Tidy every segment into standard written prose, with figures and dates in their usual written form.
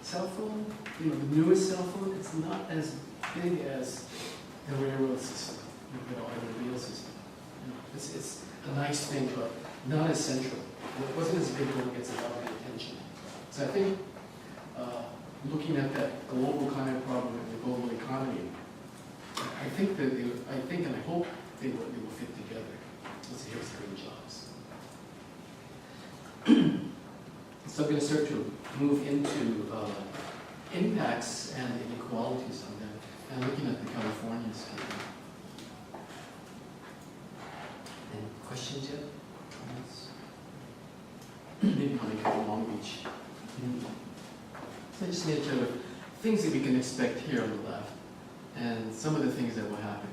cell phone, the newest cell phone, it's not as big as the railroad system, or the automobile system. It's a nice thing, but not as central. It wasn't as big when it gets a lot of attention. So I think looking at that global climate problem and the global economy, I think and I hope they will fit together. Let's here's green jobs. So I'm going to start to move into impacts and inequalities on them, and looking at the California scale. Any questions yet? Comments? Maybe when we go to Long Beach. So I just made sort of things that we can expect here on the left, and some of the things that will happen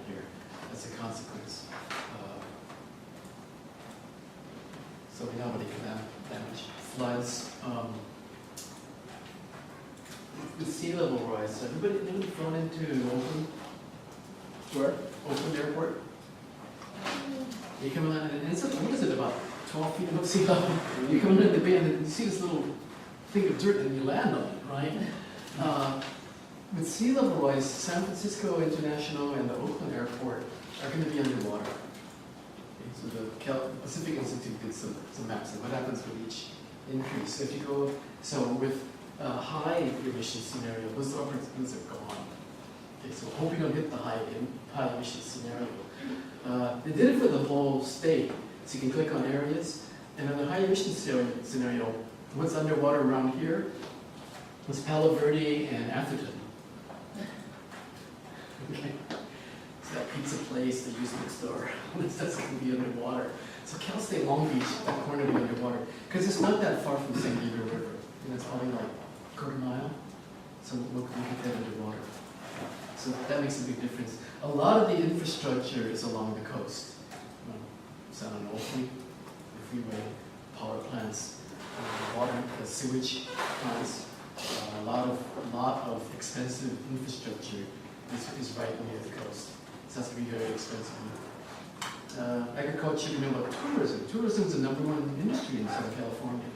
here as a consequence. So we know what economic damage, floods, the sea level rise. So everybody flown into Oakland? Where? Oakland Airport? You come in and it's what is it, about 12 feet above sea level? You come in the bay and you see this little thing of dirt and you land on it, right? With sea level rise, San Francisco International and the Oakland Airport are going to be underwater. Okay, so the Pacific Institute did some maps of what happens with each increase. So if you go, with a high emission scenario, those opportunities are gone. Okay, so hope you don't hit the high emission scenario. They did it for the whole state, so you can click on areas, and in the high emission scenario, what's underwater around here was Palo Verde and Atherton. Okay. So that pizza place they use next door, that's going to be underwater. So Cal State Long Beach, that corner will be underwater, because it's not that far from the San Diego River. It's only like a quarter mile, so we'll get that underwater. So that makes a big difference. A lot of the infrastructure is along the coast. San Onofre, the freeway, power plants, water, sewage plants. A lot of expensive infrastructure is right near the coast. So that's to be very expensive. Agriculture, you know about tourism. Tourism is the #1 industry in Southern California.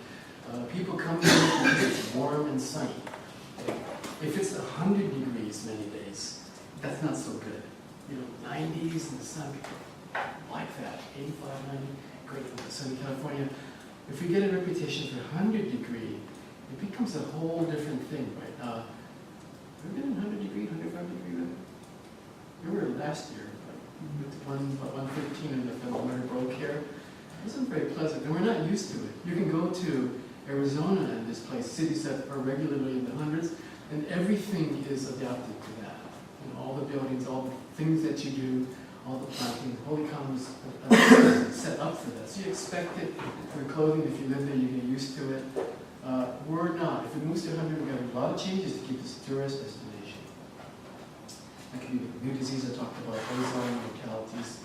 People come here because it's warm and sunny. If it's 100 degrees many days, that's not so good. 90s in the sun, like that, 85, 90, great for Southern California. If we get a reputation for 100 degree, it becomes a whole different thing, right? We've been in 100 degree, 105 degree weather. We were last year, about 115 and the winter broke here. It wasn't very pleasant, and we're not used to it. You can go to Arizona and this place, cities that are regularly in the hundreds, and everything is adapted to that. All the buildings, all the things that you do, all the planting, the whole economy is set up for that. So you expect it for clothing. If you live there, you get used to it. We're not. If it moves to 100, we've got a lot of changes to keep this a tourist destination. That could be the new disease I talked about, ozone, mortalities,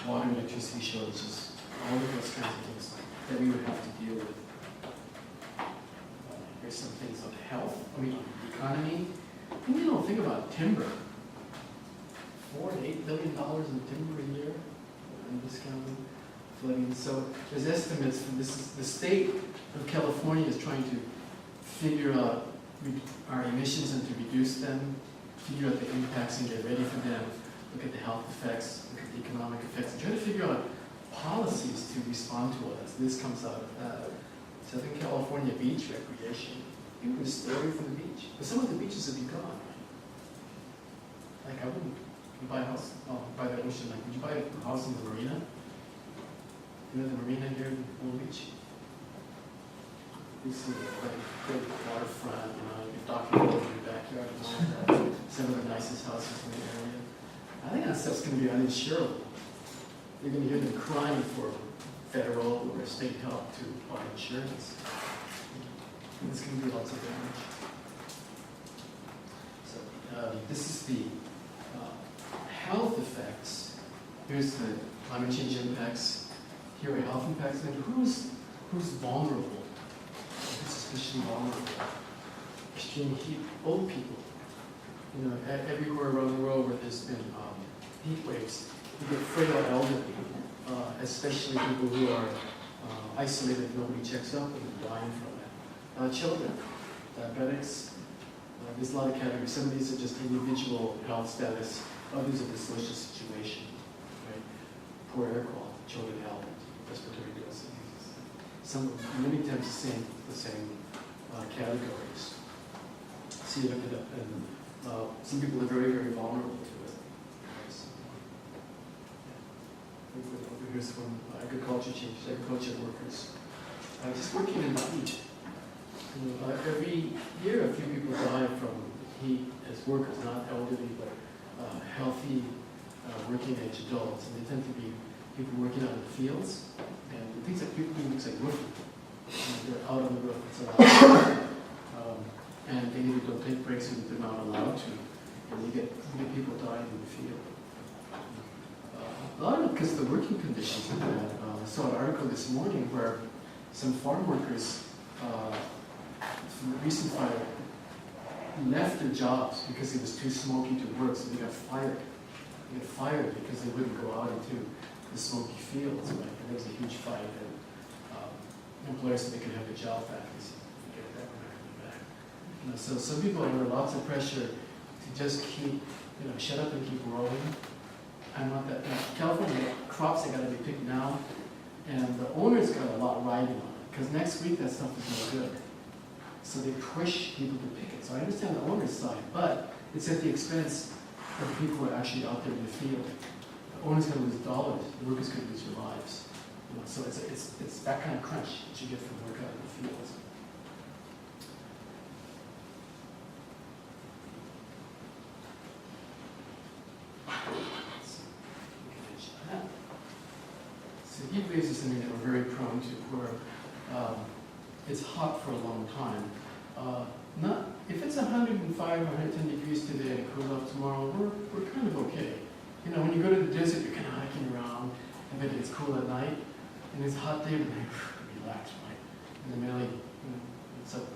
water and electricity shortages, all of those kinds of things that we would have to deal with. Here's some things on health, on the economy. And think about timber. $4 to $8 billion in timber a year, undiscounted flooding. So there's estimates from the state of California is trying to figure out our emissions and to reduce them, figure out the impacts and get ready for them, look at the health effects, look at the economic effects, and try to figure out policies to respond to all this. This comes out of that. Southern California beach recreation. You can stay away from the beach. But some of the beaches have been gone. Like I wouldn't buy a house, by the ocean. Like, would you buy a house in the marina? The marina here in Long Beach? You see the great waterfront, you're docking over your backyard and all that. Some of the nicest houses in the area. I think that stuff's going to be uninsurable. You're going to hear them crying for federal or state help to buy insurance. And there's going to be lots of damage. So this is the health effects. Here's the climate change impacts. Here are health impacts. And who's vulnerable? Who's especially vulnerable? Extreme heat, old people. Everywhere around the world where there's been heat waves, you get frail elderly, especially people who are isolated, nobody checks up and dying from it. Children, diabetics. There's a lot of categories. Some of these are just individual health status. Others are the social situation, right? Poor air quality, children health, respiratory diseases. Some, many times the same categories. So you look it up, and some people are very, very vulnerable to it. So, yeah. Over here's from agriculture changes, agriculture workers. Just working in the heat. Every year, a few people die from heat as workers, not elderly, but healthy, working age adults. And they tend to be people working out in the fields. And things like people looks like roofing. They're out on the roof, it's allowed. And they either don't take breaks or they're not allowed to. And you get people dying in the field. A lot of it because of the working conditions are bad. I saw an article this morning where some farm workers from the recent fire left their jobs because it was too smoky to work, so they got fired. They got fired because they wouldn't go out into the smoky fields, right? And there was a huge fight, and employers said they could have their job back. They said, forget that, we're not coming back. So some people are under lots of pressure to just keep, shut up and keep rolling. I want that. California crops that got to be picked now, and the owner's got a lot riding on it, because next week that stuff is no good. So they push people to pick it. So I understand the owner's side, but it's at the expense of the people who are actually out there in the field. The owner's going to lose dollars, the workers going to lose their lives. So it's that kind of crunch that you get from work out in the fields. So heat waves is something that we're very prone to, where it's hot for a long time. If it's 105 or 110 degrees today and it cools off tomorrow, we're kind of okay. When you go to the desert, you're kind of hiking around, and then it's cool at night, and it's a hot day, and then relax, right? And then really, so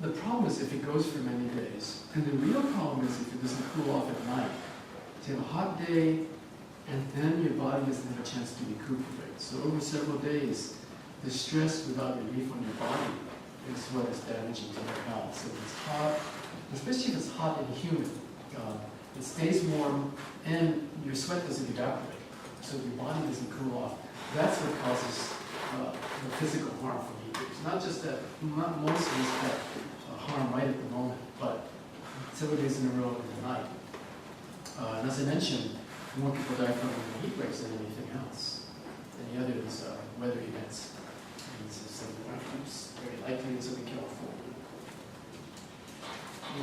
the problem is if it goes for many days, and the real problem is if it doesn't cool off at night. So you have a hot day, and then your body doesn't have a chance to recuperate. So over several days, the stress without relief on your body is what is damaging to your health. So if it's hot, especially if it's hot and humid, it stays warm and your sweat doesn't evaporate. So your body doesn't cool off. That's what causes the physical harm from heat waves. Not just that, not most of us have harm right at the moment, but several days in a row in the night. And as I mentioned, more people die from heat waves than anything else. Any other weather events. Very likely in Southern California.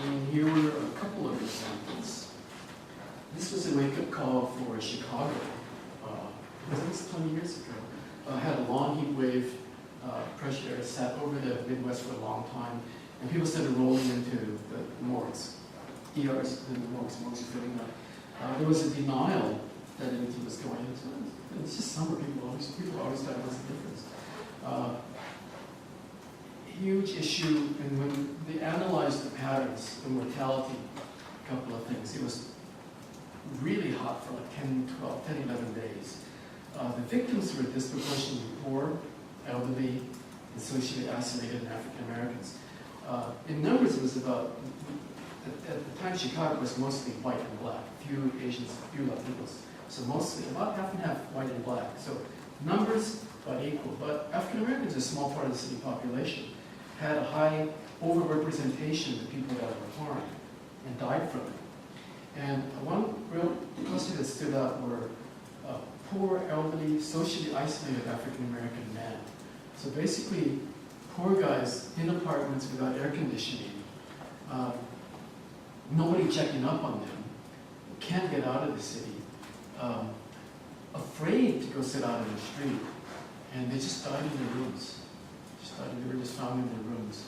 And here were a couple of examples. This was a wake-up call for Chicago. I think it's 20 years ago. Had a long heat wave, pressure air sat over the Midwest for a long time, and people started rolling into the morgues, ERs, and the morgues are filling up. There was a denial that anything was going on. It's just summer. People always thought it was a difference. Huge issue, and when they analyzed the patterns, the mortality, a couple of things. It was really hot for like 10, 11 days. The victims were disproportionately poor, elderly, and socially isolated African Americans. In numbers, it was about, at the time Chicago was mostly white and black, few Asians, few Latinos. So mostly, about half and half white and black. So numbers, about equal. But African Americans, a small part of the city population, had a high overrepresentation of people that were harmed and died from it. And one real cluster that stood out were poor, elderly, socially isolated African American men. So basically, poor guys in apartments without air conditioning, nobody checking up on them, can't get out of the city, afraid to go sit out in the street, and they just died in their rooms. They were just found in their rooms.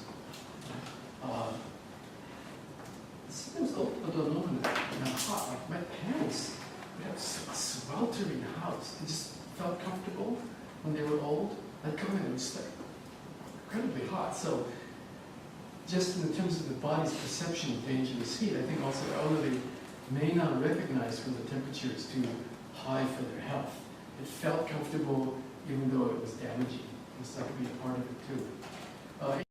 Sometimes I don't know when they're hot. Like my parents, we had a sweltering house. They just felt comfortable when they were old. I'd come in and it was like incredibly hot. So just in terms of the body's perception of dangerous heat, I think also elderly may not recognize when the temperature is too high for their health. It felt comfortable even though it was damaging. It's like to be a part of it too.